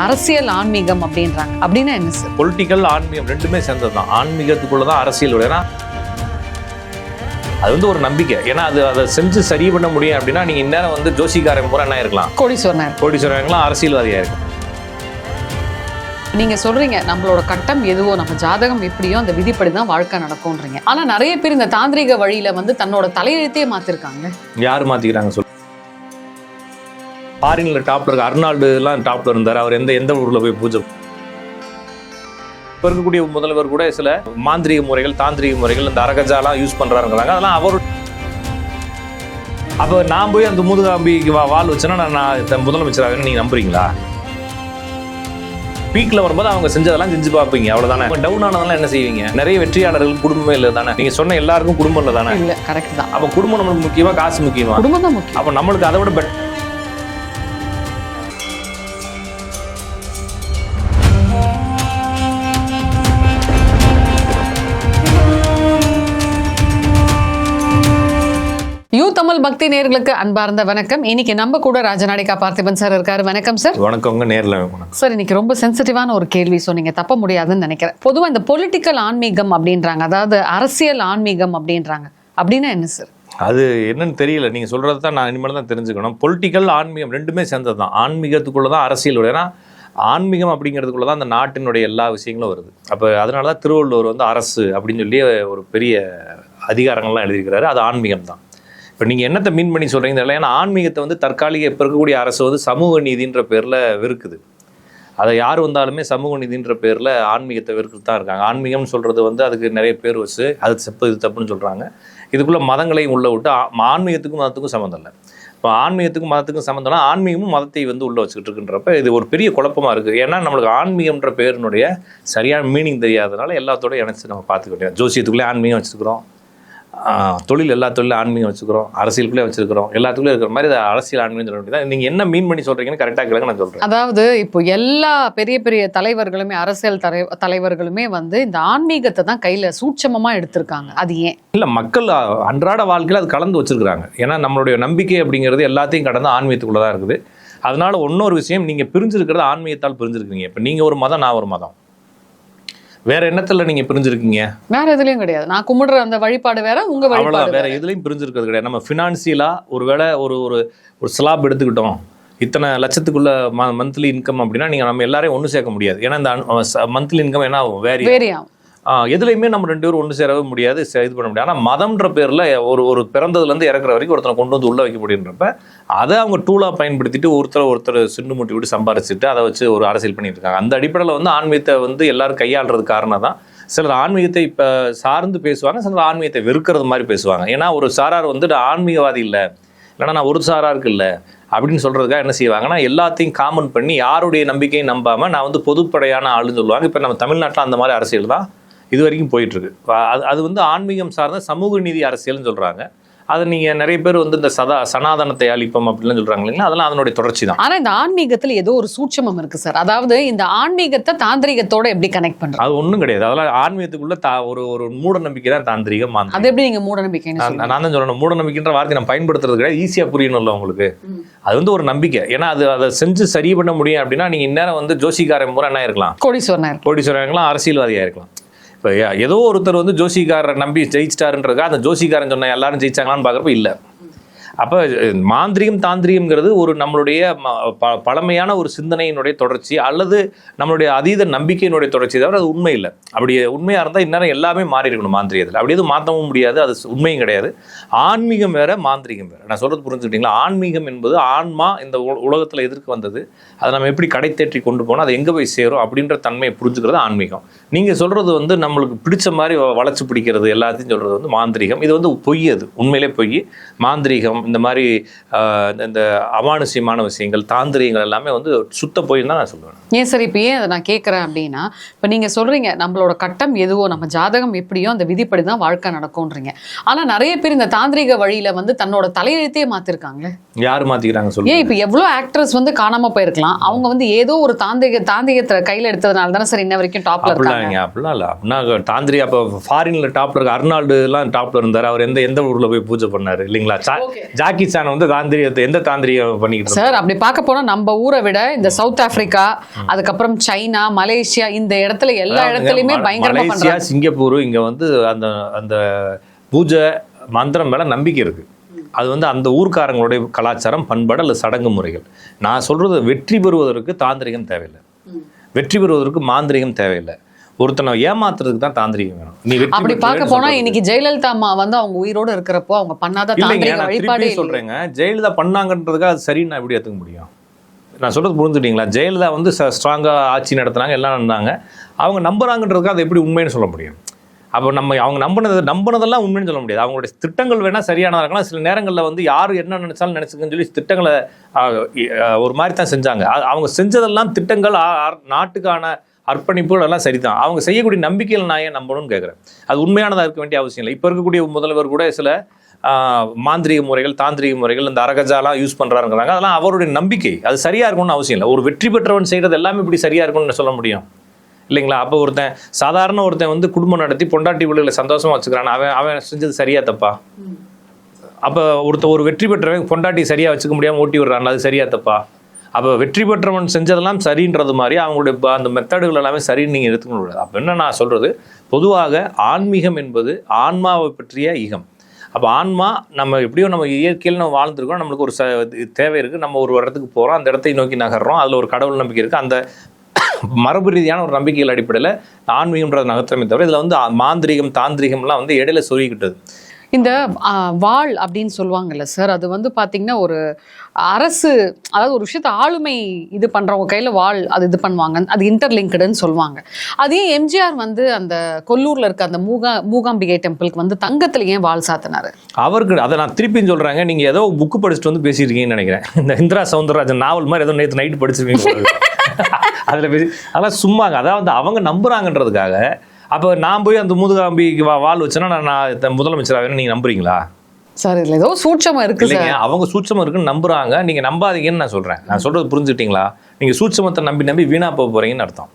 அரசியல் ஆன்மீகம் அப்படின்றாங்க. அப்படின்னா என்ன சார்? பொலிட்டிக்கல் ஆன்மீகம் ரெண்டுமே சேர்ந்தது தான். ஆன்மீகத்துக்குள்ளதான் அரசியல். ஏன்னா அது ஒரு நம்பிக்கை. ஏன்னா அதை செஞ்சு சரி பண்ண முடியும் அப்படின்னா நீங்க இந்நேரம் ஜோசிக்காரன் பூரா என்ன இருக்கலாம், கோடீஸ்வரன் அரசியல்வாதியா இருக்கு. நீங்க சொல்றீங்க நம்மளோட கட்டம் எதுவோ, நம்ம ஜாதகம் எப்படியோ அந்த விதிப்படி தான் வாழ்க்கை நடக்கும்ன்றீங்க. ஆனா நிறைய பேர் இந்த தாந்திரிக வழியில தன்னோட தலையெழுத்தையே மாத்திருக்காங்க. யாரு மாத்திக்கிறாங்க சொல்லு? ஃபாரின்ல டாப்ல இருக்க அர்னால்டு எல்லாம் டாப்ல இருந்தார். அவர் எந்த ஊர்ல போய் பூஜை இருக்கக்கூடிய முதல்வர் கூட சில மாந்திரிக முறைகள், தாந்திரிக முறைகள், இந்த அரகஜாலாம் யூஸ் பண்றாருங்கிறாங்க. அதெல்லாம் அவர் அப்ப நான் போய் அந்த முதுகாம்பிக்கு வால் வச்சேன்னா நான் முதலமைச்சராக நீங்க நம்புறீங்களா? பீக்ல வரும்போது அவங்க செஞ்சதெல்லாம் செஞ்சு பார்ப்பீங்க, அவ்வளவுதானே. டவுன் ஆனதெல்லாம் என்ன செய்வீங்க? நிறைய வெற்றியாளர்கள் குடும்பமே இல்லை தானே. நீங்க சொன்ன எல்லாருக்கும் குடும்பம் இல்லை தானே. இல்ல, கரெக்ட் தான். அப்ப குடும்பம் நம்மளுக்கு முக்கியமா, காசு முக்கியமா? குடும்பம் தான் முக்கியம். அப்ப நம்மளுக்கு அதை விட பெட்டர் தமிழ் பக்தி நேயர்களுக்கு அன்பார்ந்த வணக்கம். இன்னைக்கு நம்ம கூட ராஜநாடிகா பார்த்திபன் சார் இருக்காரு. வணக்கம் சார். வணக்கங்க. நேர்ல சார், இன்னைக்கு ரொம்ப சென்சிட்டிவான ஒரு கேள்வி சொன்னீங்க, தப்ப முடியாதுன்னு நினைக்கிறேன். பொதுவா இந்த பொலிட்டிக்கல் ஆன்மீகம் அப்படின்றாங்க, அதாவது அரசியல் ஆன்மீகம் அப்படின்றாங்க. அப்படின்னா என்ன சார்? அது என்னன்னு தெரியல. நீங்க சொல்றது தான் நான் இனிமேல் தான் தெரிஞ்சுக்கணும். பொலிட்டிக்கல் ஆன்மீகம் ரெண்டுமே சேர்ந்தது தான். ஆன்மீகத்துக்குள்ளதான் அரசியல். ஏன்னா ஆன்மீகம் அப்படிங்கிறதுக்குள்ளதான் அந்த நாட்டினுடைய எல்லா விஷயங்களும் வருது. அப்போ அதனாலதான் திருவள்ளுவர் அரசு அப்படின்னு சொல்லி ஒரு பெரிய அதிகாரங்கள்லாம் எழுதியிருக்கிறாரு. அது ஆன்மீகம் தான். இப்போ நீங்கள் என்னத்தை மீன் பண்ணி சொல்கிறீங்க? ஏன்னா ஆன்மீகத்தை தற்காலிக இப்போ இருக்கக்கூடிய அரசு சமூக நீதின்ற பேரில் வெறுக்குது. அதை யார் வந்தாலுமே சமூக நீதின்ற பேரில் ஆன்மீகத்தை வெறுக்கிட்டு தான் இருக்காங்க. ஆன்மீகம்னு சொல்கிறது அதுக்கு நிறைய பேர் வச்சு அது தப்பு, இது தப்புன்னு சொல்கிறாங்க. இதுக்குள்ளே மதங்களையும் உள்ளே விட்டு ஆன்மீகத்துக்கும் மதத்துக்கும் சம்மந்தம் இல்லை. இப்போ ஆன்மீகத்துக்கும் மதத்துக்கும் சம்மந்தம்னா ஆன்மீகமும் மதத்தை உள்ளே வச்சுக்கிட்டு இருக்குன்றப்ப இது ஒரு பெரிய குழப்பமாக இருக்குது. ஏன்னா நம்மளுக்கு ஆன்மீகம்ன்ற பேரினுடைய சரியான மீனிங் தெரியாதனால எல்லாத்தோட இணைச்சு நம்ம பார்த்துக்க வேண்டியது. ஜோசியத்துக்குள்ளே ஆன்மீகம் வச்சுருக்கிறோம், தொழில் எல்லா தொழிலும் ஆன்மீகம் வச்சுக்கிறோம், அரசியலுக்குள்ளே வச்சுருக்கிறோம், எல்லாத்துக்குள்ளே இருக்கிற மாதிரி அரசியல் ஆன்மீகம் சொல்ல வேண்டியது. நீங்கள் என்ன மீன் பண்ணி சொல்கிறீங்கன்னு கரெக்டாக கேளுங்க, நான் சொல்கிறேன். அதாவது இப்போ எல்லா பெரிய பெரிய தலைவர்களுமே, அரசியல் தலைவர்களுமே இந்த ஆன்மீகத்தை தான் கையில் சூட்சமமாக எடுத்திருக்காங்க. அது ஏன் இல்லை, மக்கள் அன்றாட வாழ்க்கையில் அது கலந்து வச்சுருக்கிறாங்க. ஏன்னா நம்மளுடைய நம்பிக்கை அப்படிங்கிறது எல்லாத்தையும் கடந்து ஆன்மீகத்துக்குள்ளே தான் இருக்குது. அதனால இன்னொரு விஷயம், நீங்கள் பிரிஞ்சிருக்கிறது ஆன்மீகத்தால் பிரிஞ்சிருக்கீங்க. இப்போ நீங்கள் ஒரு மதம், நான் ஒரு மதம். வேற என்னத்துல நீங்க பிரிஞ்சிருக்கீங்க? வேற எதுலயும் கிடையாது. நான் கும்பிடுற அந்த வழிபாடு வேற, உங்க வழிபாடு வேற எதுலயும் பிரிஞ்சிருக்கிறது கிடையாது. நம்ம ஃபினான்சியலா ஒருவேளை ஒரு ஸ்லாப் எடுத்துக்கிட்டோம், இத்தனை லட்சத்துக்குள்ள மந்த்லி இன்கம் அப்படின்னா நம்ம எல்லாரையும் ஒன்று சேர்க்க முடியாது. ஏன்னா இந்த மந்த்லி இன்கம் என்ன ஆகும், வேரியா. எதுலையுமே நம்ம ரெண்டு பேரும் ஒன்று சேரவே முடியாது, இது பண்ண முடியாது. ஆனால் மதம்ன்ற பேரில் ஒரு பிறந்ததுலேருந்து இறக்குற வரைக்கும் ஒருத்தனை கொண்டு உள்ள வைக்க முடியுன்றப்ப அதை அவங்க டூலாக பயன்படுத்திட்டு ஒருத்தர் சிண்டு முட்டி விட்டு சம்பாரிச்சுட்டு அதை வச்சு ஒரு அரசியல் பண்ணிட்டு இருக்காங்க. அந்த அடிப்படையில் ஆன்மீகத்தை எல்லாரும் கையாளுறது காரணம் தான். சிலர் ஆன்மீகத்தை இப்போ சார்ந்து பேசுவாங்க, சிலர் ஆன்மீகத்தை வெறுக்கிறது மாதிரி பேசுவாங்க. ஏன்னா ஒரு சாரார் ஆன்மீகவாதி இல்லை, இல்லைன்னா நான் ஒரு சாராருக்கு இல்லை அப்படின்னு சொல்கிறதுக்காக என்ன செய்வாங்கன்னா எல்லாத்தையும் காமன் பண்ணி யாருடைய நம்பிக்கையும் நம்பாமல் நான் பொதுப்படையான ஆளுன்னு சொல்லுவாங்க. இப்போ நம்ம தமிழ்நாட்டில் அந்த மாதிரி அரசியல் தான் இது வரைக்கும் போயிட்டுருக்கு. அது ஆன்மீகம் சார்ந்த சமூக நீதி அரசியல்னு சொல்கிறாங்க. அதை நீங்கள் நிறைய பேர் இந்த சனாதனத்தை அழிப்போம் அப்படின்னு சொல்கிறாங்க இல்லைங்களா, அதெல்லாம் அதனுடைய தொடர்ச்சி தான். ஆனால் இந்த ஆன்மீகத்தில் ஏதோ ஒரு சூட்சமம் இருக்குது சார். அதாவது இந்த ஆன்மீகத்தை தாந்திரிகத்தோட எப்படி கனெக்ட் பண்ணுறது? அது ஒன்றும் கிடையாது. அதெல்லாம் ஆன்மீகத்துக்குள்ள ஒரு மூட நம்பிக்கை தான் தாந்திரிகம். அது எப்படி நீங்கள் மூட நம்பிக்கை? நான் தான் சொல்லணும், மூட நம்பிக்கைன்ற வார்த்தை நம்ம பயன்படுத்துறது கிடையாது, ஈஸியாக புரியணும்ல உங்களுக்கு. அது ஒரு நம்பிக்கை. ஏன்னா அதை செஞ்சு சரி பண்ண முடியும் அப்படின்னா நீங்கள் இந்நேரம் ஜோசிக்காரன் பூரா என்ன இருக்கலாம், கோடீஸ்வரன் இருக்கலாம், அரசியல்வாதியாக இருக்கலாம். இப்போ ஏதோ ஒருத்தர் ஜோசிக்காரரை நம்பி ஜெயிச்சிட்டாருன்றதுக்காக அந்த ஜோசிக்காரன் சொன்ன எல்லாரும் ஜெயிச்சாங்களான்னு பார்க்குறப்ப இல்லை. அப்போ மாந்திரிகம் தாந்திரிகம்ங்கிறது ஒரு நம்மளுடைய பழமையான ஒரு சிந்தனையினுடைய தொடர்ச்சி அல்லது நம்மளுடைய அதீத நம்பிக்கையினுடைய தொடர்ச்சி, தவிர அது உண்மை இல்லை. அப்படி உண்மையாக இருந்தால் இந்நேரம் எல்லாமே மாறி இருக்கணும் மாந்திரிகத்தில். அப்படி எதுவும் மாற்றவும் முடியாது, அது உண்மையும் கிடையாது. ஆன்மீகம் வேற, மாந்திரிகம் வேறு. நான் சொல்கிறது புரிஞ்சுக்கிட்டீங்களா? ஆன்மீகம் என்பது ஆன்மா இந்த உலகத்தில் எதிர்க்கு வந்தது, அதை நம்ம எப்படி கடை தேற்றி கொண்டு போனால் அது எங்கே போய் சேரும் அப்படின்ற தன்மையை புரிஞ்சுக்கிறது ஆன்மீகம். நீங்கள் சொல்கிறது நம்மளுக்கு பிடிச்ச மாதிரி வளைச்சு பிடிக்கிறது எல்லாத்தையும் சொல்கிறது மாந்திரிகம். இது பொய், அது உண்மையிலே பொய். மாந்திரிகம் இந்த மாதிரி இந்த அமானுஷ்யமான விஷயங்கள், தாந்திரியங்கள் எல்லாமே சுத்த போயின்னு தான் நான் சொல்லுவேன். ஏன் சார் இப்போ ஏன் அதை நான் கேட்குறேன் அப்படின்னா, இப்போ நீங்கள் சொல்கிறீங்க நம்மளோட கட்டம் எதுவோ, நம்ம ஜாதகம் எப்படியோ அந்த விதிப்படி தான் வாழ்க்கை நடக்கும்ன்றீங்க. ஆனால் நிறைய பேர் இந்த தாந்திரிக வழியில் தன்னோட தலையெழுத்தையே மாற்றிருக்காங்களே. யார் மாற்றிக்கிறாங்க சொல்லுங்க? ஏன் இப்போ எவ்வளோ ஆக்டர்ஸ் காணாமல் போயிருக்கலாம், அவங்க ஏதோ ஒரு தாந்திரிகத்தை கையில் எடுத்ததுனால தானே சார் இன்ன வரைக்கும் டாப்ல இருக்காங்க. அப்படிலாம் இல்லை. அப்படின்னா தாந்திரியா இப்போ ஃபாரின்ல டாப்ல இருக்க அர்னால்டு எல்லாம் டாப்ல இருந்தார். அவர் எந்த ஊர்ல போய் பூஜை பண்ணாரு இல்லைங்களா? ஜாக்கி சான் வந்து தாந்திரிகத்தை எந்த தாந்திரிகம் பண்ணிக்கிட்டு சார் அப்படி பார்க்க போனா நம்ம ஊரை விட இந்த சவுத் ஆப்பிரிக்கா, அதுக்கப்புறம் சைனா, மலேசியா, இந்த இடத்துல எல்லா இடத்துலயுமே பயங்கரமா மலேசியா, பண்றாங்க. சிங்கப்பூர், இங்க வந்து அந்த அந்த பூஜை மந்திரம் மேல நம்பிக்கை இருக்கு. அது வந்து அந்த ஊர்க்காரங்களுடைய கலாச்சாரம், பண்பாடு அல்லது சடங்கு முறைகள். நான் சொல்றது வெற்றி பெறுவதற்கு தாந்திரிகம் தேவையில்லை, வெற்றி பெறுவதற்கு மாந்திரிகம் தேவையில்லை. ஒருத்தனை ஏமாத்துறதுக்கு தான் தாந்திரிகம் வேணும். நீ அப்படி பார்க்க போனா இன்னைக்கு ஜெயலலிதா அம்மா வந்து அவங்க உயிரோடு இருக்கிறப்போ அவங்க பண்ணாத தாந்திரிக வழிபாடே சொல்றேங்க. ஜெயலலிதா பண்ணாங்கன்றதுக்காக அது சரின்னு நான் எப்படி ஏத்துக்க முடியும்? நான் சொல்றது புரிஞ்சுட்டீங்களா? ஜெயலலிதா வந்து ஸ்ட்ராங்கா ஆட்சி நடத்தினாங்க, எல்லாம் நடந்தாங்க. அவங்க நம்புறாங்கன்றதுக்காக அதை எப்படி உண்மைன்னு சொல்ல முடியும்? அப்போ அவங்க நம்பினதெல்லாம் உண்மைன்னு சொல்ல முடியாது. அவங்களுடைய திட்டங்கள் வேணா சரியானதாக இருக்கலாம். சில நேரங்களில் வந்து யார் என்ன நினைச்சாலும் நினைச்சுக்கன்னு சொல்லி திட்டங்களை ஒரு மாதிரி தான் செஞ்சாங்க. அவங்க செஞ்சதெல்லாம் திட்டங்கள் நாட்டுக்கான அர்ப்பணிப்புகள் எல்லாம் சரிதான். அவங்க செய்யக்கூடிய நம்பிக்கையில் நான் ஏன் நம்பணும்னு கேட்குறேன். அது உண்மையானதாக இருக்க வேண்டிய அவசியம் இல்லை. இப்போ இருக்கக்கூடிய முதல்வர் கூட சில மாந்திரிக முறைகள், தாந்திரிக முறைகள், இந்த அரகஜாலாம் யூஸ் பண்ணுறாருங்கிறாங்க. அதெல்லாம் அவருடைய நம்பிக்கை. அது சரியாக இருக்கணும்னு அவசியம் இல்லை. ஒரு வெற்றி பெற்றவன் செய்கிறது எல்லாமே இப்படி சரியாக இருக்கணும்னு சொல்ல முடியும் இல்லைங்களா? அப்போ சாதாரண ஒருத்தன் வந்து குடும்பம் நடத்தி பொண்டாட்டி பிள்ளைகளை சந்தோஷமா வச்சுக்கிறான், அவன் செஞ்சது சரியா தப்பா? அப்போ ஒரு வெற்றி பெற்றவன் பொண்டாட்டி சரியா வச்சுக்க முடியாமல் ஓட்டி விடுறான், அது சரியா தப்பா? அப்போ வெற்றி பெற்றவன் செஞ்சதெல்லாம் சரின்றது மாதிரி அவங்களுடைய அந்த மெத்தடுகள் எல்லாமே சரின்னு நீங்கள் எடுத்துக்க முடியாது. அப்போ என்ன நான் சொல்றது, பொதுவாக ஆன்மீகம் என்பது ஆன்மாவை பற்றிய ஈகம். அப்போ ஆன்மா நம்ம எப்படியோ நம்ம இயற்கையில் நம்ம வாழ்ந்துருக்கோம், நம்மளுக்கு ஒரு தேவை இருக்குது, நம்ம ஒரு இடத்துக்கு போகிறோம், அந்த இடத்தை நோக்கி நகர்றோம், அதில் ஒரு கடவுள் நம்பிக்கை இருக்குது. அந்த மரபு ரீதியான ஒரு நம்பிக்கைகள் அடிப்படையில் ஆன்மீகம்ன்றது நகர்த்தமே தவிர இதில் வந்து மாந்திரிகம், தாந்திரிகம்லாம் வந்து இடையில சொல்லிக்கிட்டது. இந்த வாள் அப்படின்னு சொல்லுவாங்கல்ல சார், அது வந்து பார்த்தீங்கன்னா ஒரு அரசு, அதாவது ஒரு விஷயத்தை ஆளுமை இது பண்ணுறவங்க கையில் வாள் அது இது பண்ணுவாங்க, அது இன்டர்லிங்க்டுன்னு சொல்லுவாங்க. அதே எம்ஜிஆர் வந்து அந்த கொல்லூரில் இருக்க அந்த மூகாம்பிகை டெம்பிளுக்கு வந்து தங்கத்தில் ஏன் வாள் சாத்தினாரு? அவருக்கு அதை நான் திருப்பின்னு சொல்கிறாங்க. நீங்கள் ஏதோ புக்கு படிச்சுட்டு வந்து பேசியிருக்கீங்கன்னு நினைக்கிறேன். இந்த இந்திரா சவுந்தரராஜன் நாவல் மாதிரி ஏதோ நேற்று நைட்டு படிச்சிருக்கீங்க அதில் பேசி, அதெல்லாம் சும்மாங்க. அதாவது அவங்க நம்புறாங்கன்றதுக்காக. அப்போ நான் போய் அந்த மூகாம்பிக்கு வாள் வச்சேன்னா நான் முதலமைச்சராக நீங்கள் நம்புறீங்களா சார்? இதில் ஏதோ சூட்சமாக இருக்குது இல்லைங்க. அவங்க சூட்சமாக இருக்குன்னு நம்புறாங்க, நீங்கள் நம்பாதீங்கன்னு நான் சொல்கிறேன். நான் சொல்கிறது புரிஞ்சுக்கிட்டீங்களா? நீங்கள் சூட்சமத்தை நம்பி வீணாக போக போகிறீங்கன்னு அர்த்தம்.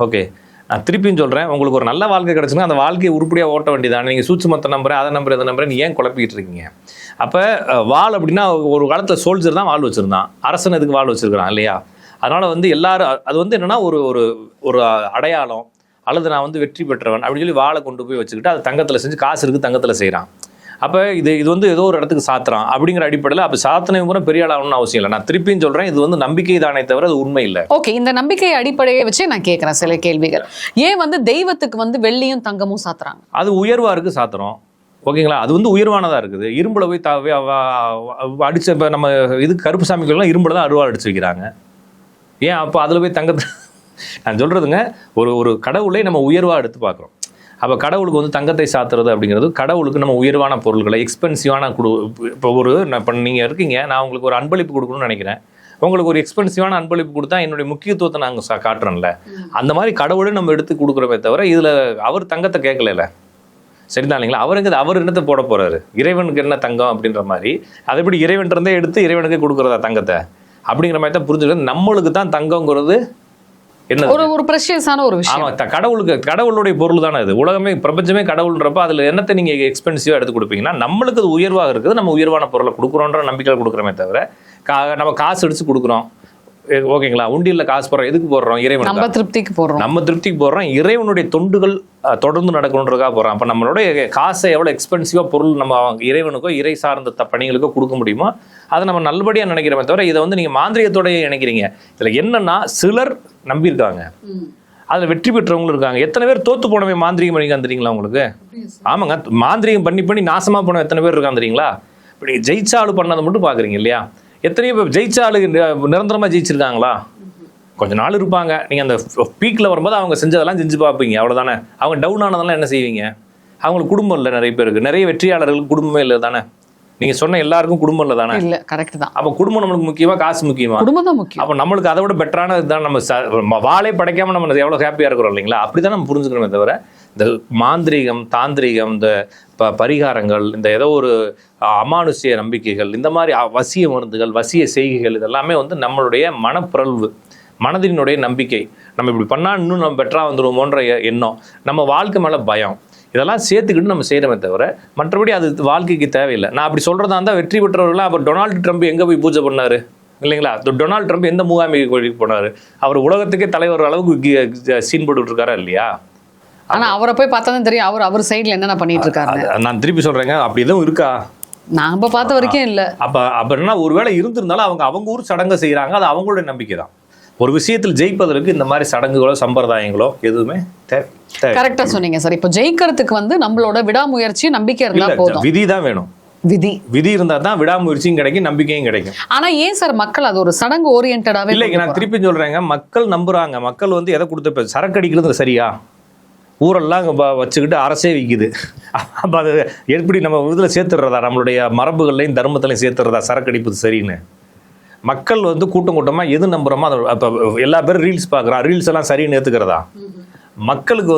ஓகே, நான் திருப்பியும் சொல்கிறேன், உங்களுக்கு ஒரு நல்ல வாழ்க்கை கிடச்சுன்னா அந்த வாழ்க்கையை உருப்படியாக ஓட்ட வேண்டியதானே. நீங்கள் சூட்சமத்தை நம்புறேன், அதை நம்புறேன், இதை நம்புறேன், ஏன் குழப்பிக்கிட்டு இருக்கீங்க? அப்போ வாள் அப்படின்னா ஒரு காலத்தில் சோல்ஜர் தான் வாள் வச்சுருந்தான், அரசன் எதுக்கு வாள் வச்சுருக்கிறான் இல்லையா? அதனால் வந்து எல்லாரும் அது வந்து என்னென்னா ஒரு ஒரு அடையாளம், அல்லது நான் வந்து வெற்றி பெற்றவன் அப்படின்னு சொல்லி வாழை கொண்டு போய் வச்சுக்கிட்டு அது தங்கத்தில் செஞ்சு காசு இருக்குது தங்கத்தில் செய்கிறான். அப்போ இது வந்து ஏதோ ஒரு இடத்துக்கு சாத்துறான் அப்படிங்கிற அடிப்படையில் அப்போ சாத்தனை கூட பெரிய ஆளாகணும்னு அவசியம் இல்லை. நான் திருப்பியும் சொல்கிறேன், இது வந்து நம்பிக்கை தானே தவிர அது உண்மை இல்லை. ஓகே, இந்த நம்பிக்கை அடிப்படையை வச்சு நான் கேட்குறேன் சில கேள்விகள். ஏன் வந்து தெய்வத்துக்கு வந்து வெள்ளியும் தங்கமும் சாத்துறாங்க? அது உயர்வாக இருக்குது சாத்துறோம், ஓகேங்களா? அது வந்து உயர்வானதாக இருக்குது. இரும்பில் போய் அடிச்ச இப்போ நம்ம இது கருப்பு சாமிக்கெல்லாம் இரும்பில் தான் அருவா அடிச்சு வைக்கிறாங்க. ஏன் அப்போ அதில் போய் தங்கத்தை நான் சொல்கிறதுங்க, ஒரு கடவுளை நம்ம உயர்வாக எடுத்து பார்க்குறோம். அப்போ கடவுளுக்கு வந்து தங்கத்தை சாத்துறது அப்படிங்கிறது கடவுளுக்கு நம்ம உயர்வான பொருள்களை எக்ஸ்பென்சிவான இப்போ நீங்கள் இருக்கீங்க, நான் உங்களுக்கு ஒரு அன்பளிப்பு கொடுக்கணும்னு நினைக்கிறேன், உங்களுக்கு ஒரு எக்ஸ்பென்சிவான அன்பளிப்பு கொடுத்தா என்னுடைய முக்கியத்துவத்தை நாங்கள் காட்டுறோம்ல, அந்த மாதிரி கடவுளை நம்ம எடுத்து கொடுக்குறோமே தவிர இதில் அவர் தங்கத்தை கேட்கல, சரிதான் இல்லைங்களா? அவர் என்னத்தை போட போகிறாரு, இறைவனுக்கு என்ன தங்கம் அப்படின்ற மாதிரி அதை எப்படி இறைவன் இருந்தே எடுத்து இறைவனுக்கு கொடுக்குறதா தங்கத்தை அப்படிங்கிற மாதிரி தான் புரிஞ்சுக்கிறது. நம்மளுக்கு தான் தங்கங்கிறது என்ன ஒரு பிரஷியஸான ஒரு விஷயம். ஆமா, கடவுளுடைய பொருள் தானே அது. உலகமே பிரபஞ்சமே கடவுள்ன்றப்ப அதுல என்னத்தை நீங்க எக்ஸ்பென்சிவா எடுத்து கொடுப்பீங்கன்னா நம்மளுக்கு அது உயர்வாக இருக்குது, நம்ம உயர்வான பொருளை கொடுக்குறோன்ற நம்பிக்கையில் கொடுக்குறோமே தவிர நம்ம காசு அடிச்சு கொடுக்குறோம், ஓகேங்களா? உண்டியில் காசு போடுறோம், எதுக்கு போடுறோம்? இறைவன் நம்ம திருப்திக்கு போடுறோம். இறைவனுடைய தொண்டுகள் தொடர்ந்து நடக்கணுன்றதுக்காக போடுறோம். அப்போ நம்மளுடைய காசை எவ்வளோ எக்ஸ்பென்சிவாக பொருள் நம்ம இறைவனுக்கோ இறை சார்ந்த பணிகளுக்கோ கொடுக்க முடியுமோ அதை நம்ம நல்லபடியாக நினைக்கிறோமே தவிர இதை வந்து நீங்கள் மாந்திரிகத்தோடய நினைக்கிறீங்க. இதில் என்னன்னா சிலர் நம்பியிருக்காங்க, அதில் வெற்றி பெற்றவங்களும் இருக்காங்க. எத்தனை பேர் தோத்து போனவே மாந்திரிகம் பண்ணி வந்துறீங்களா உங்களுக்கு? ஆமாங்க, மாந்திரிகம் பண்ணி நாசமாக போன எத்தனை பேர் இருக்காங்க தெரியுங்களா? இப்படி ஜெயிச்சாலு பண்ணதை மட்டும் பார்க்குறீங்க இல்லையா? எத்தனையோ பேர் ஜெயிச்சாலு நிரந்தரமாக ஜெயிச்சிருக்காங்களா? கொஞ்ச நாள் இருப்பாங்க, நீங்கள் அந்த பீக்கில் வரும்போது அவங்க செஞ்சதெல்லாம் செஞ்சு பார்ப்பீங்க, அவ்வளோதானே. அவங்க டவுன் ஆனதெல்லாம் என்ன செய்வீங்க? அவங்களுக்கு குடும்பம் இல்லை, நிறைய பேருக்கு, நிறைய வெற்றியாளர்களுக்கு குடும்பமே இல்லை தானே. நீங்கள் சொன்ன எல்லாருக்கும் குடும்பம் இல்லை தானே? இல்லை, கரெக்ட் தான். அப்போ குடும்பம் நம்மளுக்கு முக்கியமா, காசு முக்கியமா? குடும்பம் தான் முக்கியம். அப்போ நம்மளுக்கு அதை விட பெட்டரான இதுதான். நம்ம வாழை படைக்காமல் நம்ம எவ்வளோ ஹாப்பியாக இருக்கிறோம் இல்லைங்களா? அப்படி தான் நம்ம புரிஞ்சுக்கணுமே தவிர இந்த மாந்திரீகம், தாந்திரிகம், இந்த பரிகாரங்கள், இந்த ஏதோ ஒரு அமானுஷ்ய நம்பிக்கைகள், இந்த மாதிரி வசிய மருந்துகள், வசிய செய்கைகள், இதெல்லாமே வந்து நம்மளுடைய மனப்பிறழ்வு, மனதினுடைய நம்பிக்கை. நம்ம இப்படி பண்ணால் இன்னும் நம்ம பெட்டராக வந்துடுவோமோன்ற எண்ணம், நம்ம வாழ்க்கை மேலே பயம், இதெல்லாம் சேர்த்துக்கிட்டு நம்ம செய்கிறோமே தவிர மற்றபடி அது வாழ்க்கைக்கு தேவையில்லை. நான் அப்படி சொல்கிறதா இருந்தால் வெற்றி பெற்றவர்களாம் அப்போ டொனால்டு ட்ரம்ப் எங்கே போய் பூஜை பண்ணார் இல்லைங்களா? டொனால்டு ட்ரம்ப் எந்த மூகாம்பிகை கோயிலுக்கு போனார்? அவர் உலகத்துக்கே தலைவர் அளவுக்கு சீன் போட்டுட்டு இருக்காரா இல்லையா? ஆனா அவரை போய் பார்த்தா தான் தெரியும் அவர் சைடுல என்னென்ன பண்ணிட்டு இருக்காரு. நான் திருப்பி சொல்றேங்க, அப்படி எதுவும் இருக்கா? நாம பார்த்த வரைக்கும் இல்ல. அப்ப என்ன, ஒருவேளை இருந்திருந்தாலும் அவங்க ஊர் சடங்கை செய்யறாங்க, அது அவங்களோட நம்பிக்கை தான். ஒரு விஷயத்தில் ஜெயிப்பதற்கு இந்த மாதிரி சடங்குகளோ சம்பிரதாயங்களோ எதுவுமே கரெக்டா சொன்னீங்க சார். இப்போ ஜெயிக்கிறதுக்கு நம்மளோட விடாமுயற்சி நம்பிக்கை இருந்தா போதும். விதி தான் வேணும். விதி இருந்தா தான் விடாமுயற்சியும் கிடைக்கும், நம்பிக்கையும் கிடைக்கும். ஆனா ஏன் சார் மக்கள் அது ஒரு சடங்கு ஓரியன்டாவே இல்லை? நான் திருப்பி சொல்றேங்க, மக்கள் நம்புறாங்க. மக்கள் எதை கொடுத்த சரக்கு அடிக்கிறது சரியா? ஊரெல்லாம் வச்சுக்கிட்டு அரசே விற்கிது. அப்போ அது எப்படி நம்ம இதில் சேர்த்துடுறதா? நம்மளுடைய மரபுகள்லையும் தர்மத்திலையும் சேர்த்துறதா சரக்கு அடிப்பது சரின்னு? மக்கள் கூட்டம் கூட்டமாக எது நம்புகிறோமோ அதை இப்போ எல்லா பேரும் ரீல்ஸ் பார்க்குறான், ரீல்ஸ் எல்லாம் சரின்னு ஏற்றுக்கிறதா? மக்களுக்கு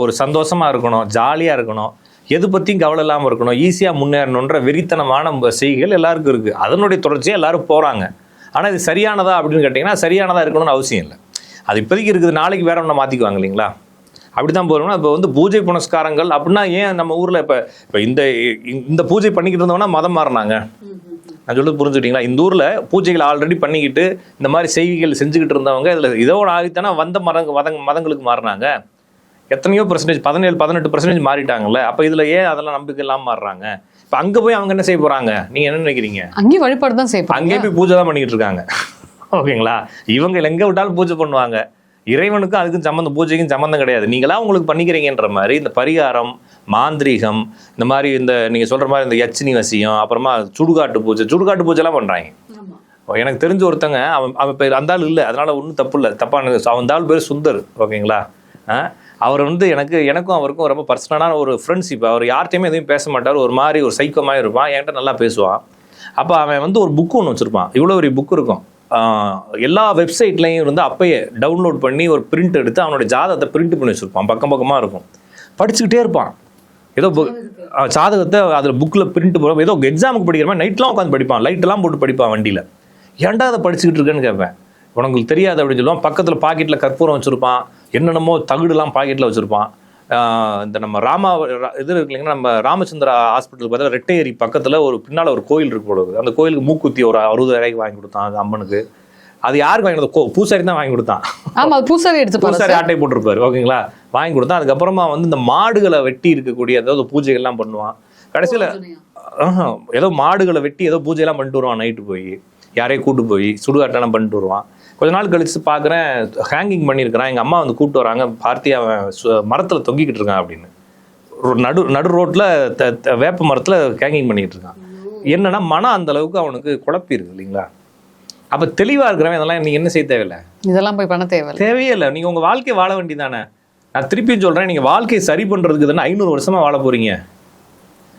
ஒரு சந்தோஷமாக இருக்கணும், ஜாலியாக இருக்கணும், எது பற்றியும் கவலை இல்லாமல் இருக்கணும், ஈஸியாக முன்னேறணுன்ற வெறித்தனமான செய்திகள் எல்லாருக்கும் இருக்குது. அதனுடைய தொடர்ச்சியாக எல்லாரும் போகிறாங்க. ஆனால் இது சரியானதா அப்படின்னு கேட்டிங்கன்னா சரியானதாக இருக்கணும்னு அவசியம் இல்லை. அது இப்போதைக்கு இருக்குது, நாளைக்கு வேற ஒன்று மாற்றிக்குவாங்க இல்லைங்களா? அப்படி தான் போகிறோம்னா இப்போ பூஜை புனஸ்காரங்கள் அப்படின்னா ஏன் நம்ம ஊரில் இப்போ இந்த பூஜை பண்ணிக்கிட்டு இருந்தோம்னா மதம் மாறினாங்க? நான் சொல்றது புரிஞ்சுக்கிட்டீங்களா? இந்த ஊரில் பூஜைகள் ஆல்ரெடி பண்ணிக்கிட்டு இந்த மாதிரி செய்திகள் செஞ்சுக்கிட்டு இருந்தவங்க இதில் இதோட ஆகித்தானே வந்த மதங்களுக்கு மாறினாங்க. எத்தனையோ %, 17-18% மாறிட்டாங்கல்ல. அப்போ இதில் ஏன் அதெல்லாம் நம்பிக்கை இல்லாமல் மாறுறாங்க? இப்போ அங்கே போய் அவங்க என்ன செய்ய போகிறாங்க? நீங்கள் என்ன நினைக்கிறீங்க? அங்கேயும் வழிபாடு தான் செய்ய, அங்கேயே போய் பூஜை தான் பண்ணிக்கிட்டு இருக்காங்க. ஓகேங்களா? இவங்க எங்கே விட்டாலும் பூஜை பண்ணுவாங்க. இறைவனுக்கும் அதுக்கும் சம்மந்தம், பூஜைக்கும் சம்மந்தம் கிடையாது. நீங்களா உங்களுக்கு பண்ணிக்கிறீங்கன்ற மாதிரி இந்த பரிகாரம், மாந்திரீகம், இந்த மாதிரி இந்த நீங்கள் சொல்கிற மாதிரி இந்த யட்சினி வசியம், அப்புறமா சுடுகாட்டு பூஜைலாம் பண்ணுறாங்க. எனக்கு தெரிஞ்ச ஒருத்தங்க, அவன் பேர் அந்த ஆள் இல்லை, அதனால் ஒன்றும் தப்பு இல்லை, தப்பான அவன் ஆள் பேர் சுந்தர். ஓகேங்களா? அவர் எனக்கும் அவருக்கும் ரொம்ப பர்சனலான ஒரு ஃப்ரெண்ட்ஷிப். அவர் யார்கிட்டையுமே எதுவும் பேச மாட்டார், ஒரு மாதிரி ஒரு சைக்கமாக இருப்பான், என்கிட்ட நல்லா பேசுவான். அப்போ அவன் ஒரு புக்கு ஒன்று வச்சுருப்பான், இவ்வளோ ஒரு புக் இருக்கும். எல்லா வெப்சைட்லையும் அப்பயே டவுன்லோட் பண்ணி ஒரு பிரிண்ட் எடுத்து அவனோட ஜாதகத்தை பிரிண்ட் பண்ணி வச்சுருப்பான். பக்கமாக இருக்கும், படிச்சுக்கிட்டே இருப்பான். ஏதோ ஜாதகத்தை அதில் புக்கில் பிரிண்ட் போட, ஏதோ எக்ஸாமுக்கு படிக்கிற மாதிரி நைட்லாம் உட்காந்து படிப்பான், லைட்டெல்லாம் போட்டு படிப்பான் வண்டியில். ஏன்டா அதை படிச்சுக்கிட்டு இருக்கேன்னு கேட்பேன். உனக்கு தெரியாது அப்படின்னு சொல்லுவான். பக்கத்தில் பாக்கெட்டில் கற்பூரம் வச்சுருப்பான், என்னென்னமோ தகுடுலாம் பாக்கெட்டில் வச்சுருப்பான். இந்த நம்ம இது இருக்கு இல்லைங்கன்னா, நம்ம ராமச்சந்திரா ஹாஸ்பிட்டலுக்கு பார்த்தா ரெட்டை ஏரி பக்கத்தில் ஒரு பின்னால் ஒரு கோயில் இருக்கு போடுது. அந்த கோயிலுக்கு மூக்குத்தி ஒரு 60,000 வாங்கி கொடுத்தான் அந்த அம்மனுக்கு. அது யாருக்கு வாங்கி கொடுத்தா? பூசாரி தான் வாங்கி கொடுத்தான். பூசாரி ஆட்டை போட்டிருப்பாரு. ஓகேங்களா? வாங்கி கொடுத்தான். அதுக்கப்புறமா இந்த மாடுகளை வெட்டி இருக்கக்கூடிய ஏதாவது பூஜைகள்லாம் பண்ணுவான். கடைசியில் ஏதோ மாடுகளை வெட்டி ஏதோ பூஜையெல்லாம் பண்ணிட்டு வருவான். நைட்டு போய் யாரையும் கூட்டு போய் சுடுகாட்டெல்லாம் பண்ணிட்டு வருவான். கொஞ்ச நாள் கழிச்சு பார்க்குறேன், ஹேங்கிங் பண்ணியிருக்கிறான். எங்கள் அம்மா கூப்பிட்டு வராங்க, பார்த்தி அவன் மரத்தில் தொங்கிக்கிட்டு இருக்கான் அப்படின்னு. நடு ரோட்டில் வேப்ப மரத்தில் ஹேங்கிங் பண்ணிக்கிட்டு இருக்கான். என்னன்னா மனம் அந்த அளவுக்கு அவனுக்கு குழப்பி இருக்கு இல்லைங்களா? அப்போ தெளிவாக இருக்கிறவன் இதெல்லாம் நீங்கள் என்ன செய்ய தேவையில்லை, இதெல்லாம் போய் பண்ண தேவையே இல்லை. நீங்கள் உங்கள் வாழ்க்கையை வாழ வேண்டியதானே. நான் திருப்பியும் சொல்கிறேன், நீங்கள் வாழ்க்கையை சரி பண்ணுறதுக்கு தானே 500 வருஷமாக வாழ போகிறீங்க.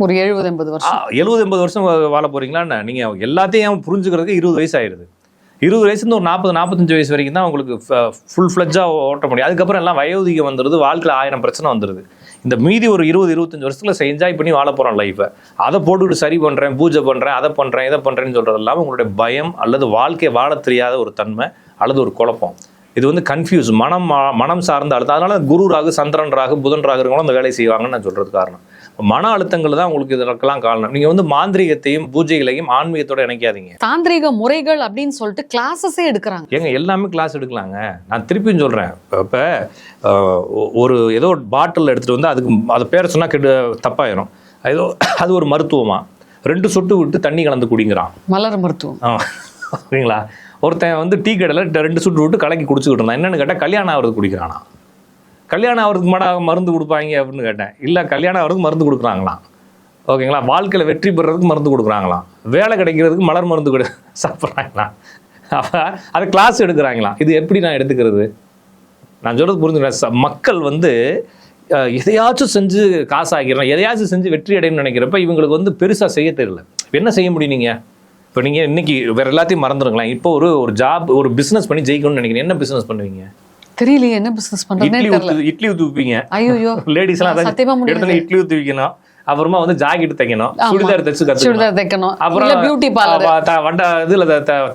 ஒரு 70-80 வருஷம் வாழ போகிறீங்களான்னு நீங்கள் எல்லாத்தையும் புரிஞ்சுக்கிறதுக்கு 20 வயசு ஆயிடுது. 20 வயசுலேருந்து ஒரு 40-45 வயசு வரைக்கும் தான் உங்களுக்கு ஃபுல் ஃப்ளெட்ஜாக ஓட்ட முடியும். அதுக்கப்புறம் எல்லாம் வயோதிகம் வந்துடுது, வாழ்க்கையில் 1000 பிரச்சனை வந்துடுது. இந்த மீதி ஒரு 20-25 வருஷத்துல என்ஜாய் பண்ணி வாழ போகிறோம் லைஃப்பை. அதை போட்டுக்கிட்டு சரி பண்ணுறேன், பூஜை பண்ணுறேன், அதை பண்ணுறேன், இதை பண்ணுறேன்னு சொல்கிறது இல்லாமல் உங்களுடைய பயம் அல்லது வாழ்க்கையை வாழ தெரியாத ஒரு தன்மை அல்லது ஒரு குழப்பம், இது கன்ஃபியூஸ், மனம் சார்ந்த அழுத்தம். அதனால குரு ராகு, சந்திரன் ராகு, புதன் ராகு இருக்கவங்களும் அந்த வேலையை செய்வாங்கன்னு நான் சொல்கிறது காரணம். மன அழுத்தங்கள் தான் உங்களுக்கு இதற்கெல்லாம் காரணம். நீங்க மாந்திரிகத்தையும் பூஜைகளையும் ஆன்மீகத்தோட இணைக்காதீங்க. தாந்திரிக முறைகள் அப்படின்னு சொல்லிட்டு கிளாஸஸே எடுக்கிறாங்க. ஏங்க எல்லாமே கிளாஸ் எடுக்கலாங்க. நான் திருப்பியும் சொல்றேன், இப்போ ஏதோ பாட்டில் எடுத்துட்டு அதுக்கு அது பேரை சொன்னா தப்பாயிரும். அது ஒரு மருத்துவமா 2 சொட்டு விட்டு தண்ணி கலந்து குடிங்கிறான். மலர் மருத்துவம். ஓகேங்களா? ஒருத்தன் டீ கடையில் 2 சொட்டு விட்டு கலக்கி குடிச்சுக்கிட்டு இருந்தான். என்னன்னு கேட்டால் கல்யாணம் ஆகிறது குடிக்கிறானா? கல்யாணம் ஆகிறதுக்கு மருந்து கொடுப்பாங்க அப்படின்னு கேட்டேன். இல்லை, கல்யாணம் ஆகிறதுக்கு மருந்து கொடுக்குறாங்களாம். ஓகேங்களா? வாழ்க்கையில் வெற்றி பெறதுக்கு மருந்து கொடுக்குறாங்களாம். வேலை கிடைக்கிறதுக்கு மலர் மருந்து சாப்பிட்றாங்களாம். அப்போ அதை கிளாஸ் எடுக்கிறாங்களாம். இது எப்படி நான் எடுத்துக்கிறது? நான் சொல்கிறது புரிஞ்சுக்கிறேன். மக்கள் எதையாச்சும் செஞ்சு காசு ஆகிடுறோம், எதையாச்சும் செஞ்சு வெற்றி அடையணும்னு நினைக்கிறப்ப இவங்களுக்கு பெருசாக செய்ய தெரியல. என்ன செய்ய முடியும் நீங்கள்? இப்போ நீங்கள் இன்னைக்கு வேறு எல்லாத்தையும் மறந்துடுங்களேன். இப்போ ஒரு ஜாப், ஒரு பிஸ்னஸ் பண்ணி ஜெயிக்கணும்னு நினைக்கிறீங்க. என்ன பிஸ்னஸ் பண்ணுவீங்க? தெரியலையே என்ன பிசினஸ் பண்றதுன்னு தெரியல. இட்லி ஊத்தி வைப்பீங்க. ஐயோ லேடிஸ் எல்லாம் எடுத்து இட்லி ஊத்தி வைக்கணும். அப்புறமா வந்து ஜாக்கெட் தைக்கணும், சுடிதார் தைச்சு கத்துக்கணும், அப்புறம் பியூட்டி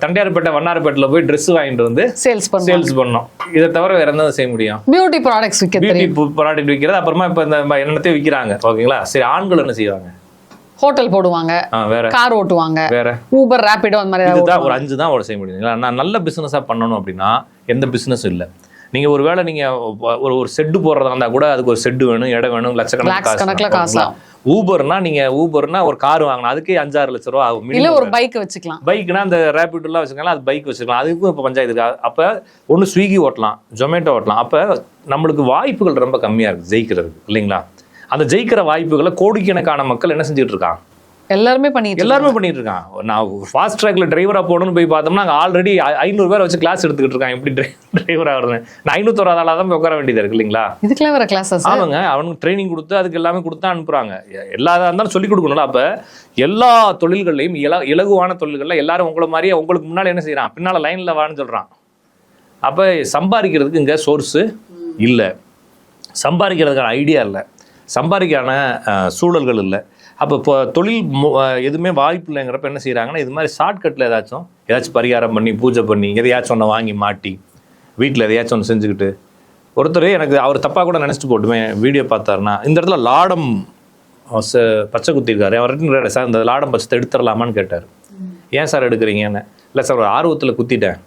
தண்டையார்பேட்டை வண்ணாரப்பேட்டில் போய் ட்ரெஸ் வாங்கிட்டு வந்து சேல்ஸ் பண்ணணும். இதை தவிர வேற என்ன செய்ய முடியும்? பியூட்டி ப்ராடக்ட்ஸ் விற்கிறது. அப்புறமா இப்ப இந்த என்னத்தையும் விற்கிறாங்க. ஓகேங்களா, சரி, ஆண்கள் என்ன செய்வாங்க? ஹோட்டல் போடுவாங்க, வேற கார் ஓட்டுவாங்க, வேற ஊபர் ரேபிடோ அந்த மாதிரி. இதுதான் ஒரு 5 தான் செய்ய முடியும். நான் நல்ல பிசினஸா பண்ணணும் அப்படின்னா எந்த பிசினஸும் இல்லை. நீங்க ஒருவேளை நீங்க ஒரு செட்டு போடுறதா இருந்தா கூட அதுக்கு ஒரு செட்டு வேணும், இடம் வேணும், லட்சக்கணக்கில் காசு. ஊபர்னா ஒரு கார் வாங்கணும், அதுக்கே 5-6 லட்சம் ரூபா ஆகும். இல்ல ஒரு பைக் வச்சுக்கலாம். பைக்னா அந்த ரேபிடோலாம் வச்சுக்கலாம், அது பைக் வச்சுக்கலாம். அதுக்கும் இப்போ பஞ்சாயத்து இருக்கு. அப்ப ஒன்று ஸ்விக்கி ஓட்டலாம், ஜொமேட்டோ ஓட்டலாம். அப்ப நம்மளுக்கு வாய்ப்புகள் ரொம்ப கம்மியா இருக்கு ஜெயிக்கிறதுக்கு, இல்லைங்களா? அந்த ஜெயிக்கிற வாய்ப்புகளை கோடிக்கணக்கான மக்கள் என்ன செஞ்சுட்டு இருக்காங்க? எல்லாருமே பண்ணிட்டு இருக்கான். நான் ஃபாஸ்ட் ட்ராக்ல டிரைவரா போகணும்னு போய் பார்த்தோம்னா அங்கே ஆல்ரெடி 500 பேரை வச்சு கிளாஸ் எடுத்துக்கிட்டு இருக்கான். எப்படி டிரைவரா வருது? நான் 501 ஆளாக தான் உட்கார வேண்டியது இருக்கு, இல்லைங்களா? இதுக்கெல்லாம் வேற கிளாஸ் அவங்க அவனுக்கு ட்ரைனிங் கொடுத்து அதுக்கு எல்லாமே கொடுத்தா அனுப்புறாங்க. எல்லாதா இருந்தாலும் சொல்லிக் கொடுக்கணும்ல. அப்ப எல்லா தொழில்கள்லையும் இலகுவான தொழில்கள்ல எல்லாரும் உங்களை மாதிரியே உங்களுக்கு முன்னால என்ன செய்யறான், பின்னால லைன்ல வான்னு சொல்றான். அப்ப சம்பாதிக்கிறதுக்கு இங்க சோர்ஸ் இல்லை, சம்பாதிக்கிறதுக்கான ஐடியா இல்லை, சம்பாதிக்கான சூழல்கள் இல்லை. அப்போ இப்போ தொழில் எதுவுமே வாய்ப்பு இல்லைங்கிறப்ப என்ன செய்கிறாங்கன்னா இது மாதிரி ஷார்ட்கட்டில் ஏதாச்சும் பரிகாரம் பண்ணி பூஜை பண்ணி எதையாச்சும் ஒன்று வாங்கி மாட்டி வீட்டில் எதையாச்சும் ஒன்று செஞ்சுக்கிட்டு. ஒருத்தர் எனக்கு அவர் தப்பாக கூட நினச்சிட்டு போட்டுமே வீடியோ பார்த்தாருன்னா இந்த இடத்துல லாடம் பச்சை குத்திருக்காரு. அவர் சார் இந்த லாடம் பச்சத்தை எடுத்துடலாமான்னு கேட்டார். ஏன் சார் எடுக்கிறீங்கன்னு. இல்லை சார் ஒரு ஆர்வத்தில் குத்திட்டேன்,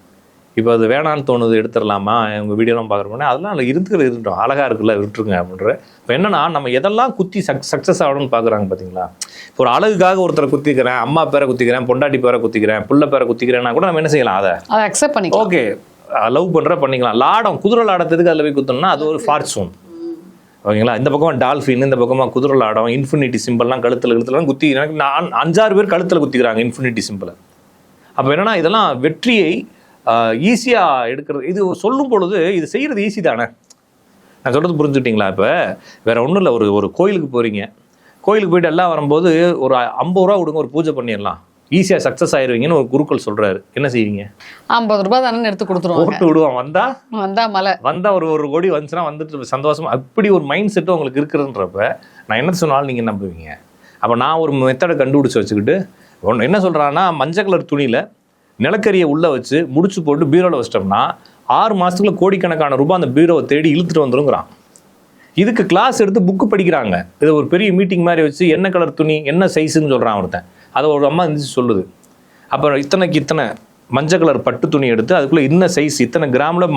இப்போ அது வேணான்னு தோணுது, எடுத்துடலாமா உங்கள் வீடியோலாம் பார்க்குறோம்னா அதெல்லாம் அதில் இருக்கட்டும், அழகாக இருக்குல்ல, விட்டுருங்க அப்படின்ற. இப்போ என்னன்னா நம்ம எதெல்லாம் குத்தி சக்ஸஸ் ஆகணும்னு பார்க்குறாங்க பார்த்தீங்களா? இப்போ ஒரு அழகுக்காக ஒருத்தரை குத்திக்கிறேன், அம்மா பேரை குத்திக்கிறேன், பொண்டாட்டி பேரை குத்திக்கிறேன், புள்ள பேரை குத்திக்கிறேன்னா கூட நம்ம என்ன செய்யலாம், அதை அக்செப்ட் பண்ணி ஓகே லவ் பண்ணுற பண்ணிக்கலாம். லாடம், குதிரை லாடத்துக்கு அதில் போய் குத்தணும்னா அது ஒரு ஃபார்ச்சூன், ஓகேங்களா? இந்த பக்கமாக டால்ஃபின், இந்த பக்கமாக குதிரை லாடம், இன்ஃபினிட்டி சிம்பிள்லாம் கழுத்துலாம் குத்தி எனக்கு 5-6 பேர் கழுத்தில் குத்திக்கிறாங்க இன்ஃபினிட்டி சிம்பிளை. அப்போ என்னன்னா இதெல்லாம் வெற்றியை ஈஸியாக எடுக்கிறது. இது சொல்லும் பொழுது இது செய்கிறது ஈஸி தானே. நான் சொல்கிறது புரிஞ்சுக்கிட்டீங்களா? இப்போ வேறு ஒன்றும் இல்லை, ஒரு கோயிலுக்கு போகிறீங்க, கோயிலுக்கு போயிட்டு எல்லாம் வரும்போது ஒரு 50 ரூபா கொடுங்க, ஒரு பூஜை பண்ணிடலாம், ஈஸியாக சக்ஸஸ் ஆயிடுவீங்கன்னு ஒரு குருக்கள் சொல்கிறாரு. என்ன செய்வீங்க? 50 ரூபாய் தானே எடுத்து கொடுத்துருவோம், போட்டு விடுவோம். வந்தா மலை வந்தால் ஒரு கோடி வந்துச்சுன்னா வந்துட்டு சந்தோஷமா. அப்படி ஒரு மைண்ட் செட்டு உங்களுக்கு இருக்குதுன்றப்ப நான் என்ன சொன்னாலும் நீங்கள் நம்புவீங்க. அப்போ நான் ஒரு மெத்தடை கண்டுபிடிச்சி வச்சுக்கிட்டு ஒன்று என்ன சொல்கிறான்னா, மஞ்சள் கலர் துணியில் நிலக்கரியை உள்ளே வச்சு முடிச்சு போட்டு பீரோவில் வச்சிட்டோம்னா 6 மாதத்துக்குள்ள கோடிக்கணக்கான ரூபாய் அந்த பீரோவை தேடி இழுத்துட்டு வந்துருங்கிறான். இதுக்கு கிளாஸ் எடுத்து புக்கு படிக்கிறாங்க. இது ஒரு பெரிய மீட்டிங் மாதிரி வச்சு என்ன கலர் துணி என்ன சைஸுன்னு சொல்கிறான் ஒருத்தன். அதை ஒரு அம்மா இருந்துச்சு சொல்லுது. அப்புறம் இத்தனை மஞ்சள் கலர் பட்டு துணி எடுத்து அதுக்குள்ளே இன்ன சைஸ் இத்தனை கிராமில்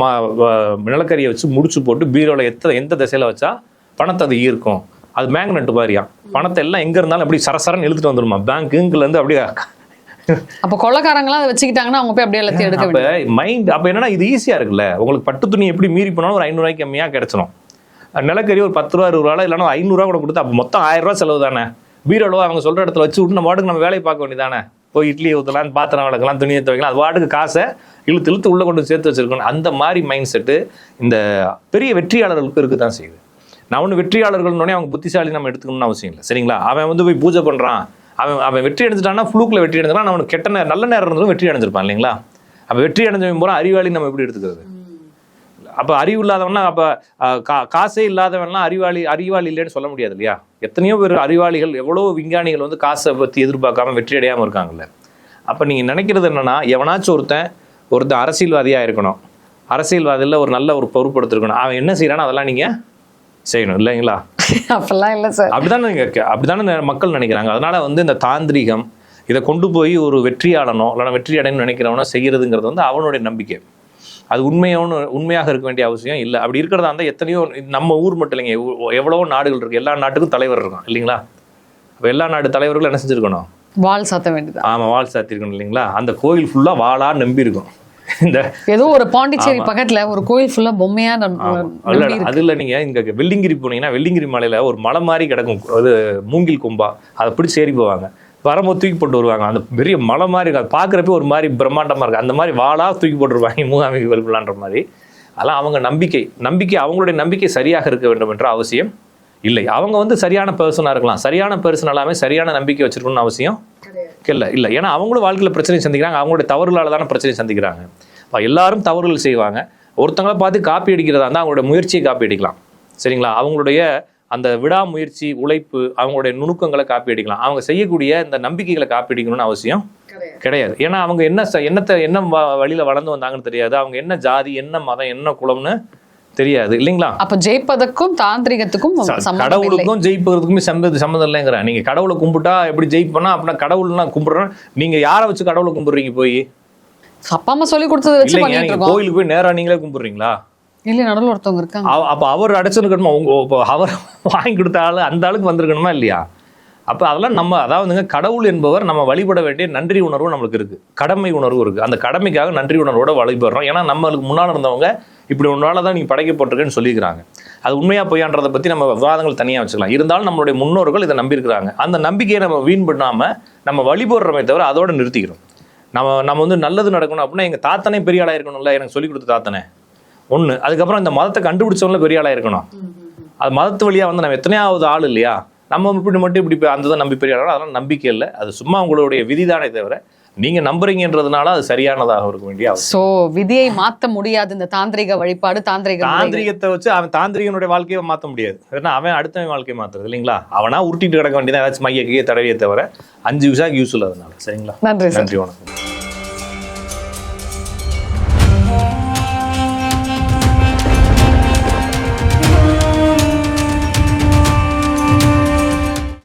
நிலக்கரியை வச்சு முடிச்சு போட்டு பீரோவில் எந்த திசையில் வச்சா பணத்தை அது ஈர்க்கும். அது மேக்னெட் மாதிரியாம். பணத்தை எல்லாம் எங்கே இருந்தாலும் அப்படி சரசரன்னு இழுத்துட்டு வந்துடுமா பேங்க்குலேருந்து. அப்படியே அப்போ கொள்ளக்காரங்களாம் அதை வச்சுக்கிட்டாங்கன்னா அவங்க போய் அப்படியே எல்லாத்தையும் எடுக்க வேண்டியது மைண்ட். அப்போ என்னன்னா இது ஈஸியாக இருக்குல்ல, உங்களுக்கு பட்டு துணி எப்படி மீறி போனாலும் ஒரு 500 ரூபாய்க்கு கம்மியாக கிடைச்சிடும். நிலக்கரி ஒரு 10 ரூபா 20 ரூபா இல்லைன்னா 500 ரூபா கூட கொடுத்து அப்போ மொத்தம் 1000 ரூபா செலவு தானே. பீரோலோ அவங்க சொல்கிற இடத்துல வச்சு விட்டு நம்ம வாட்டுக்கு நம்ம வேலையை பார்க்க வேண்டியதானே. போய் இட்லி ஊற்றலாம், பாத்திரம் வளர்க்கலாம், துணியை துவைக்கலாம், அது வாட்டுக்கு காசை இழுத்து உள்ளே கொண்டு சேர்த்து வச்சிருக்கணும். அந்த மாதிரி மைண்ட் செட்டு இந்த பெரிய வெற்றியாளர்களுக்கு இருக்கு தான் செய்யுது. நான் ஒன்று வெற்றியாளர்கள்னோடனே அவங்க புத்திசாலி நம்ம எடுத்துக்கணும்னு அவசியம் இல்லை, சரிங்களா? அவன் வந்து போய் பூஜை பண்ணுறான், அவன் வெற்றி அடைஞ்சிட்டான்னா ஃப்ளூக்கில் வெற்றி அடைஞ்சிட்டான், அவனுக்கு கெட்ட நல்ல நேரம் இருந்ததும் வெற்றி அடைஞ்சிருப்பான், இல்லைங்களா? அப்போ வெற்றி அடைஞ்சவன் போகிறான் அறிவாளி நம்ம எப்படி எடுத்துக்கிறது? அப்போ அறிவு இல்லாதவனா, அப்போ காசே இல்லாதவன்லாம் அறிவாளி இல்லைன்னு சொல்ல முடியாது இல்லையா? எத்தனையோ பேர் அறிவாளிகள், எவ்வளோ விஞ்ஞானிகள் வந்து காசை பற்றி எதிர்பார்க்காம வெற்றி அடையாமல் இருக்காங்கல்ல. அப்போ நீங்கள் நினைக்கிறது என்னன்னா, எவனாச்சும் ஒருத்தன் அரசியல்வாதியாக இருக்கணும், அரசியல்வாதியில் ஒரு நல்ல ஒரு பொறுப்படுத்திருக்கணும், அவன் என்ன செய்யறானோ அதெல்லாம் நீங்கள் செய்யணும், இல்லைங்களா? அப்பெல்லாம் இல்லை சார். அப்படிதானே மக்கள் நினைக்கிறாங்க. அதனால வந்து இந்த தாந்திரிகம் இதை கொண்டு போய் ஒரு வெற்றியாளனோ இல்லைனா வெற்றி அடையணும்னு நினைக்கிறவனோ செய்யறதுங்கிறது வந்து அவனுடைய நம்பிக்கை. அது உண்மையாக இருக்க வேண்டிய அவசியம் இல்லை. அப்படி இருக்கிறதா இருந்தால் எத்தனையோ நம்ம ஊர் மட்டும் இல்லைங்க, எவ்வளவோ நாடுகள் இருக்கு, எல்லா நாட்டுக்கும் தலைவர் இருக்கான், இல்லைங்களா? அப்போ எல்லா நாட்டு தலைவர்களும் என்ன செஞ்சிருக்கணும்? வால் சாத்த வேண்டியது. ஆமாம், வால் சாத்திருக்கணும், இல்லைங்களா? அந்த கோயில் ஃபுல்லாக வாளா நம்பி இருக்கும். இந்த ஏதோ ஒரு பாண்டிச்சேரி பக்கத்துல ஒரு கோயில் ஃபுல்லா பொம்மையா அது இல்லை. நீங்க இங்க வெள்ளிங்கிரி போனீங்கன்னா வெள்ளிங்கிரி மலையில ஒரு மலை மாதிரி கிடக்கும், அது மூங்கில் கொம்பா, அதை பிடிச்சி ஏறி போவாங்க, வரும்போது தூக்கி போட்டு வருவாங்க. அந்த பெரிய மலை மாதிரி இருக்கு, அது பார்க்குறப்ப ஒரு மாதிரி பிரம்மாண்டமா இருக்கு. அந்த மாதிரி வாளா தூக்கி போட்டுருவாங்க மூகாம்பிகை வெளிப்படலான்ற மாதிரி. அதெல்லாம் அவங்க நம்பிக்கை அவங்களுடைய நம்பிக்கை சரியாக இருக்க வேண்டும் என்ற அவசியம் இல்லை. அவங்க வந்து சரியான பர்சனாக இருக்கலாம், சரியான பர்சன் எல்லாமே சரியான நம்பிக்கை வச்சிருக்கணும்னு அவசியம் இல்லை. ஏன்னா அவங்களும் வாழ்க்கையில் பிரச்சனை சந்திக்கிறாங்க, அவங்களுடைய தவறுகளால் தானே பிரச்சனை சந்திக்கிறாங்க. எல்லாரும் தவறுகள் செய்வாங்க. ஒருத்தங்களை பார்த்து காப்பி அடிக்கிறதா இருந்தால் அவங்களுடைய முயற்சியை காப்பி அடிக்கலாம், சரிங்களா? அவங்களுடைய அந்த விடாமுயற்சி, உழைப்பு, அவங்களுடைய நுணுக்கங்களை காப்பி அடிக்கலாம். அவங்க செய்யக்கூடிய இந்த நம்பிக்கைகளை காப்பி அடிக்கணும்னு அவசியம் கிடையாது. ஏன்னா அவங்க என்ன வழியில வளர்ந்து வந்தாங்கன்னு தெரியாது. அவங்க என்ன ஜாதி, என்ன மதம், என்ன குலம்னு தெரியாது இல்லைங்களா? அப்ப ஜெயிப்பதற்கும் தாந்திரிகத்துக்கும் கடவுளுக்கும் ஜெயிப்பதற்குமே சம்மந்தம் இல்லைங்கிற. நீங்க கடவுளை கும்பிட்டா எப்படி ஜெயிப்பனா? அப்படின்னா கடவுள்லாம் கும்பிடுறோம். நீங்க யாரை வச்சு கடவுளை கும்பிடுறீங்க? போய் அப்பா அம்மா சொல்லி கொடுத்ததை வச்சு பண்ணிட்டு இருக்கோம். கோயிலுக்கு போய் நேரா நீங்களே கும்பிடுறீங்களா? இல்ல, நடுவில் ஒருத்தவங்க இருக்காங்க. அப்ப அவர் அடைச்சிருக்கணுமா? அவர் வாங்கி கொடுத்த ஆளு அந்த ஆளுக்கு வந்திருக்கணுமா இல்லையா? அப்போ அதெல்லாம் நம்ம, அதாவதுங்க, கடவுள் என்பவர் நம்ம வழிபட வேண்டிய நன்றி உணர்வு நம்மளுக்கு இருக்குது, கடமை உணர்வு இருக்குது. அந்த கடமைக்காக நன்றி உணர்வோட வழிபடுறோம். ஏன்னா நம்மளுக்கு முன்னால் இருந்தவங்க இப்படி ஒன்றால தான் நீங்கள் படைக்கப்பட்டிருக்குன்னு சொல்லியிருக்கிறாங்க. அது உண்மையாக பொய்யான்றதை பற்றி நம்ம விவாதங்கள் தனியாக வச்சுக்கலாம். இருந்தாலும் நம்மளுடைய முன்னோர்கள் இதை நம்பியிருக்கிறாங்க. அந்த நம்பிக்கையை நம்ம வீண் பண்ணாமல் நம்ம வழிபடுறோமே தவிர அதோட நிறுத்திக்கிறோம். நம்ம வந்து நல்லது நடக்கணும் அப்படின்னா எங்கள் தாத்தனே பெரிய ஆளாக இருக்கணும்ல, எனக்கு சொல்லிக் கொடுத்த தாத்தனே ஒன்று. அதுக்கப்புறம் இந்த மதத்தை கண்டுபிடிச்சவங்கள பெரிய ஆளாக இருக்கணும். அது மதத்து வழியாக வந்து நம்ம எத்தனையாவது ஆள் இல்லையா? நம்ம இப்படி மட்டும் இப்படி அந்த தான் நம்பி பெரிய ஆள். அதெல்லாம் நம்பிக்கை இல்லை, அது சும்மா உங்களுடைய விதிதானே தவிர நீங்க நம்புறீங்கன்றதுனால அது சரியானதாக இருக்க வேண்டிய. சோ விதியை மாற்ற முடியாது. இந்த தாந்திரிக வழிபாடு, தாந்திரிகத்தை வச்சு அவன் தாந்திரிகனுடைய வாழ்க்கையை மாற்ற முடியாது. ஏன்னா அவன் அடுத்தவன் வாழ்க்கையை மாத்துறது இல்லைங்களா? அவனா உருட்டிட்டு கிடக்க வேண்டியதான், ஏதாச்சும் மைய தடவையை தவிர 5 விசாக்கு யூஸ் இல்லாதனால. சரிங்களா? நன்றி, நன்றி, வணக்கம்.